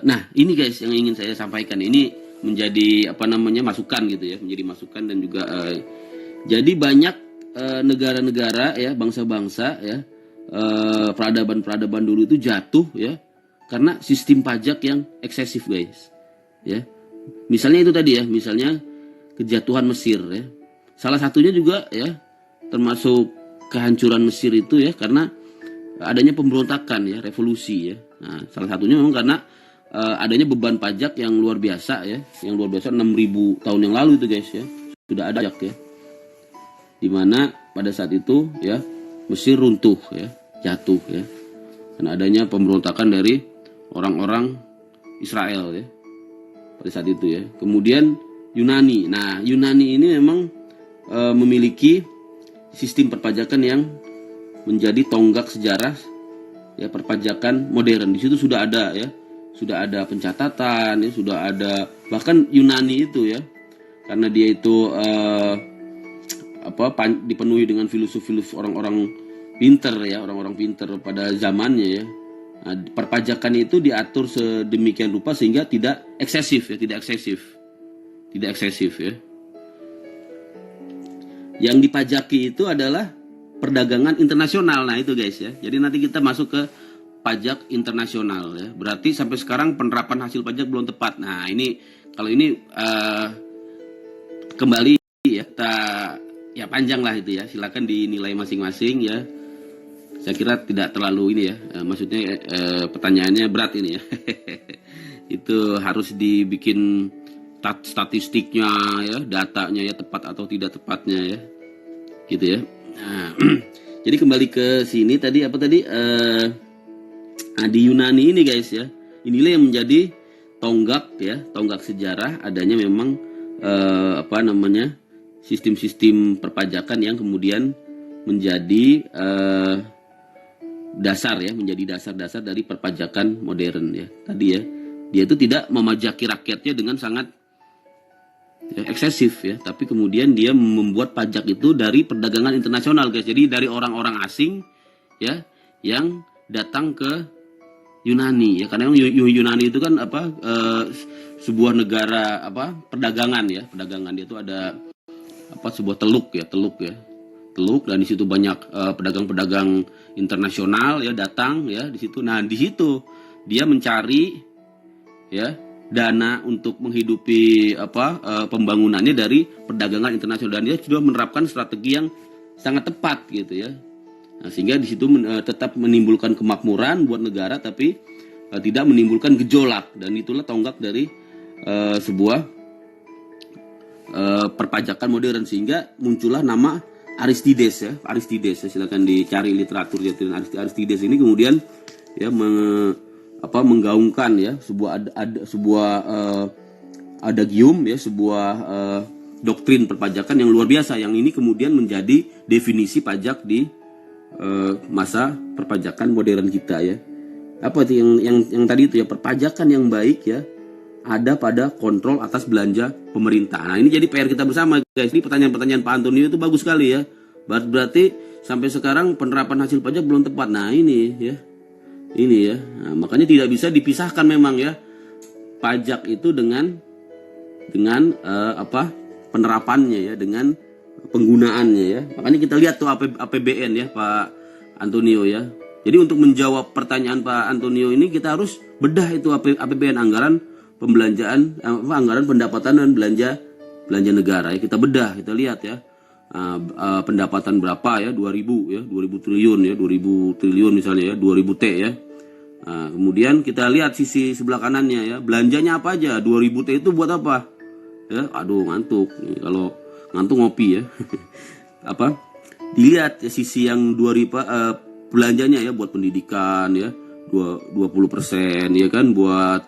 Nah, ini guys yang ingin saya sampaikan. Ini menjadi apa namanya masukan gitu ya, menjadi masukan dan juga jadi banyak negara-negara ya, bangsa-bangsa ya, peradaban-peradaban dulu itu jatuh ya karena sistem pajak yang eksesif guys. Ya, misalnya itu tadi ya, misalnya kejatuhan Mesir ya. Salah satunya juga ya, termasuk kehancuran Mesir itu ya karena adanya pemberontakan ya, revolusi ya. Nah, salah satunya memang karena adanya beban pajak yang luar biasa ya, yang luar biasa 6.000 tahun yang lalu itu guys ya. Sudah ada pajak ya. Dimana pada saat itu ya Mesir runtuh ya, jatuh ya. Karena adanya pemberontakan dari orang-orang Israel ya. Pada saat itu ya. Kemudian Yunani. Nah, Yunani ini memang memiliki sistem perpajakan yang menjadi tonggak sejarah ya perpajakan modern. Di situ sudah ada ya, sudah ada pencatatan ya, sudah ada bahkan Yunani itu ya, karena dia itu dipenuhi dengan filosof-filosof orang-orang pinter ya, orang-orang pinter pada zamannya ya. Nah, perpajakan itu diatur sedemikian rupa sehingga tidak eksesif ya, tidak eksesif ya. Yang dipajaki itu adalah perdagangan internasional. Nah itu guys ya. Jadi nanti kita masuk ke pajak internasional ya. Berarti sampai sekarang penerapan hasil pajak belum tepat. Nah ini kalau ini kembali ya, kita ya panjang lah itu ya. Silakan dinilai masing-masing ya. Saya kira tidak terlalu ini ya. Maksudnya pertanyaannya berat ini ya. Itu harus dibikin statistiknya ya, datanya ya, tepat atau tidak tepatnya ya. Gitu ya. Nah, jadi kembali ke sini tadi apa tadi di Yunani ini guys ya, inilah yang menjadi tonggak ya, tonggak sejarah adanya memang sistem-sistem perpajakan yang kemudian menjadi dasar ya, menjadi dasar-dasar dari perpajakan modern ya. Tadi ya, dia itu tidak memajaki rakyatnya dengan sangat ya, eksesif ya, tapi kemudian dia membuat pajak itu dari perdagangan internasional guys. Jadi dari orang-orang asing ya yang datang ke Yunani ya, karena Yunani itu kan sebuah negara perdagangan ya, perdagangan. Dia itu ada sebuah teluk ya, dan di situ banyak pedagang-pedagang internasional ya datang ya di situ. Nah di situ dia mencari ya dana untuk menghidupi pembangunannya dari perdagangan internasional, dan dia sudah menerapkan strategi yang sangat tepat gitu ya. Nah, sehingga di situ tetap menimbulkan kemakmuran buat negara tapi tidak menimbulkan gejolak, dan itulah tonggak dari sebuah perpajakan modern, sehingga muncullah nama Aristides ya. Aristides ya, silakan dicari literatur Aristides ini kemudian ya menggaungkan ya sebuah adagium ya, sebuah doktrin perpajakan yang luar biasa, yang ini kemudian menjadi definisi pajak di masa perpajakan modern kita ya. Apa itu yang tadi itu ya, perpajakan yang baik ya ada pada kontrol atas belanja pemerintah. Nah ini jadi PR kita bersama guys. Ini pertanyaan-pertanyaan Pak Antonio itu bagus sekali ya. Berarti sampai sekarang penerapan hasil pajak belum tepat. Nah ini ya. Nah, makanya tidak bisa dipisahkan memang ya pajak itu dengan penerapannya ya, dengan penggunaannya ya. Makanya kita lihat tuh APBN ya Pak Antonio ya. Jadi untuk menjawab pertanyaan Pak Antonio ini kita harus bedah itu APBN, anggaran pembelanjaan, anggaran pendapatan dan belanja negara ya. Kita bedah, kita lihat ya. Pendapatan berapa ya, 2000 triliun ya, 2000 triliun misalnya ya, 2000 T ya. Nah, kemudian kita lihat sisi sebelah kanannya ya, belanjanya apa aja, 2000 T itu buat apa ya. Aduh ngantuk nih, kalau ngantuk ngopi ya. Dilihat ya, sisi yang 2000 belanjanya ya buat pendidikan ya, 20% ya kan, buat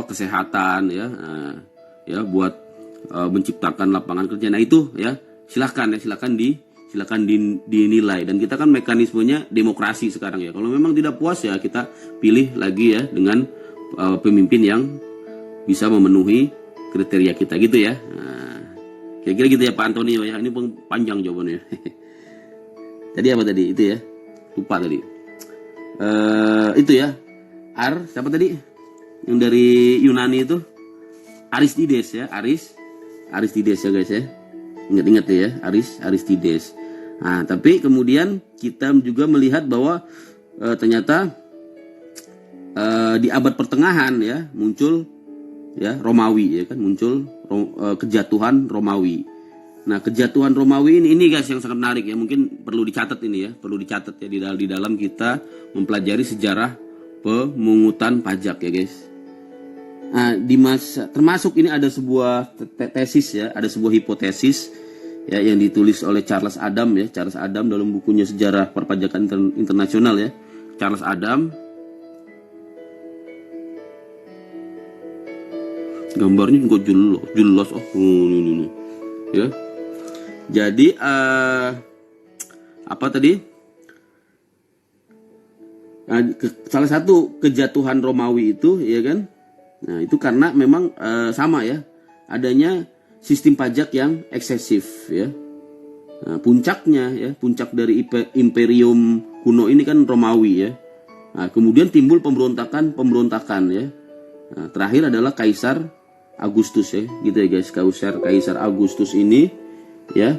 kesehatan ya, ya buat menciptakan lapangan kerja. Nah itu ya silakan dinilai, dan kita kan mekanismenya demokrasi sekarang ya. Kalau memang tidak puas ya kita pilih lagi ya dengan pemimpin yang bisa memenuhi kriteria kita gitu ya. Nah, kira-kira gitu ya Pak Antonio ya. Ini panjang jawabannya. Tadi apa tadi itu ya? Lupa tadi. Itu ya. Siapa tadi? yang dari Yunani itu, Aristides ya, Aristides ya guys ya. Ingat-ingat ya, Aristides. Nah, tapi kemudian kita juga melihat bahwa ternyata di abad pertengahan ya muncul ya Romawi ya kan, muncul kejatuhan Romawi. Nah, kejatuhan Romawi ini guys yang sangat menarik ya, mungkin perlu dicatat ini ya, perlu dicatat ya di dalam kita mempelajari sejarah pemungutan pajak ya guys. Nah, di masa termasuk ini ada sebuah tesis ya, ada sebuah hipotesis ya yang ditulis oleh Charles Adam ya, Charles Adam dalam bukunya Sejarah Perpajakan Internasional ya. Charles Adam. Gambarnya juga jelas ini. Ya. Jadi apa tadi? Nah, salah satu kejatuhan Romawi itu ya kan. Nah, itu karena memang sama ya, adanya sistem pajak yang eksesif ya. Nah, puncaknya ya, puncak dari imperium kuno ini kan Romawi ya. Nah, kemudian timbul pemberontakan ya. Nah, terakhir adalah Kaisar Agustus ya, gitu ya guys. Kaisar Agustus ini ya,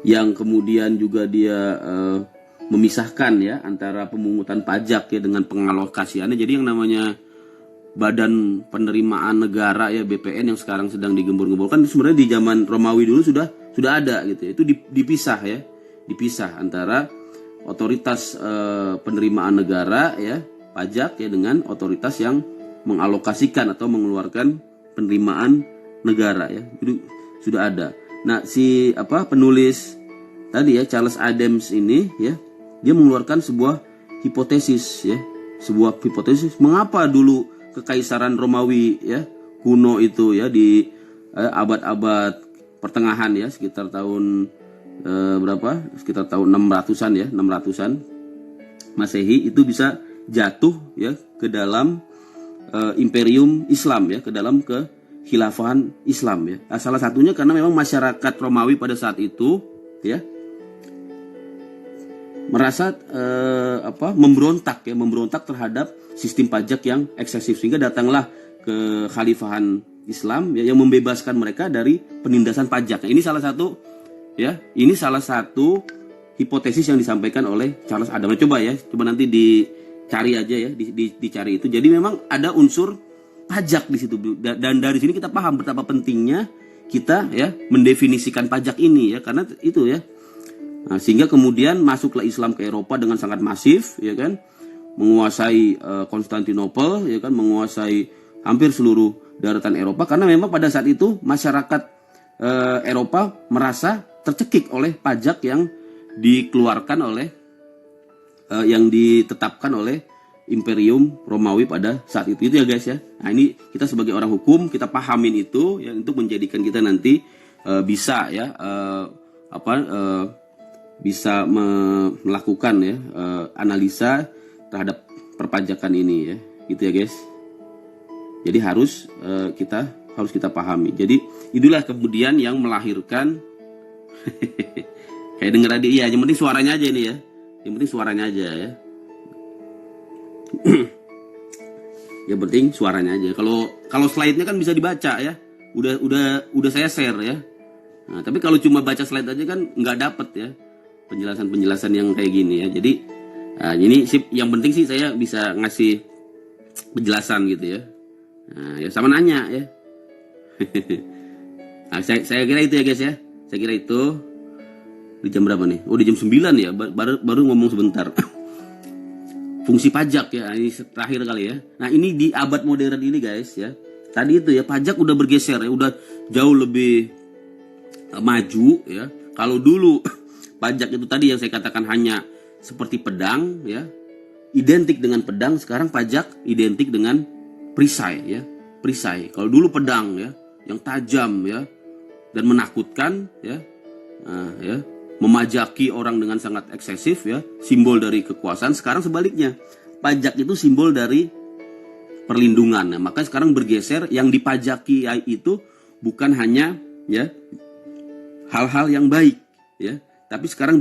yang kemudian juga dia memisahkan ya antara pemungutan pajak ya dengan pengalokasiannya. Jadi yang namanya Badan Penerimaan Negara ya, BPN, yang sekarang sedang digembor-gemborkan, sebenarnya di zaman Romawi dulu sudah ada gitu ya. Itu dipisah ya, dipisah antara otoritas penerimaan negara ya, pajak ya, dengan otoritas yang mengalokasikan atau mengeluarkan penerimaan negara ya. Itu sudah ada. Nah, si penulis tadi ya, Charles Adams ini ya, dia mengeluarkan sebuah hipotesis ya, sebuah hipotesis mengapa dulu kekaisaran Romawi ya kuno itu ya di abad-abad pertengahan ya, sekitar tahun berapa? Sekitar tahun 600-an ya, 600-an Masehi, itu bisa jatuh ya ke dalam imperium Islam ya, ke dalam kekhilafahan Islam ya. Nah, salah satunya karena memang masyarakat Romawi pada saat itu ya merasa memberontak terhadap sistem pajak yang eksesif, sehingga datanglah ke Khalifahan Islam ya, yang membebaskan mereka dari penindasan pajak. Nah, ini salah satu hipotesis yang disampaikan oleh Charles Adam. Coba nanti dicari aja ya, dicari itu. Jadi memang ada unsur pajak di situ, dan dari sini kita paham betapa pentingnya kita ya mendefinisikan pajak ini ya, karena itu ya. Nah, sehingga kemudian masuklah Islam ke Eropa dengan sangat masif ya kan, menguasai Konstantinopel ya kan, menguasai hampir seluruh daratan Eropa, karena memang pada saat itu masyarakat Eropa merasa tercekik oleh pajak yang dikeluarkan oleh yang ditetapkan oleh Imperium Romawi pada saat itu ya guys ya. Nah, ini kita sebagai orang hukum kita pahamin itu ya, untuk menjadikan kita nanti bisa ya bisa melakukan ya analisa terhadap perpajakan ini ya, gitu ya guys. Jadi harus kita pahami. Jadi itulah kemudian yang melahirkan kayak denger aja, yang penting suaranya aja ini ya, yang penting suaranya aja ya. Yang penting suaranya aja. Kalau slide-nya kan bisa dibaca ya, udah saya share ya. Nah, tapi kalau cuma baca slide aja kan nggak dapet ya penjelasan yang kayak gini ya. Jadi ini sih yang penting sih saya bisa ngasih penjelasan gitu ya. Nah, ya sama nanya ya. Nah, saya kira itu ya guys ya. Saya kira itu. Di jam berapa nih? Oh, di jam 9 ya. Baru ngomong sebentar. Fungsi pajak ya. Ini terakhir kali ya. Nah, ini di abad modern ini guys ya. Tadi itu ya, pajak udah bergeser ya, udah jauh lebih maju ya. Kalau dulu pajak itu tadi yang saya katakan hanya seperti pedang ya, identik dengan pedang, sekarang pajak identik dengan perisai ya, perisai. Kalau dulu pedang ya, yang tajam ya dan menakutkan ya, ya, memajaki orang dengan sangat eksesif ya, simbol dari kekuasaan. Sekarang sebaliknya, pajak itu simbol dari perlindungan. Nah, maka sekarang bergeser, yang dipajaki itu bukan hanya ya hal-hal yang baik ya, tapi sekarang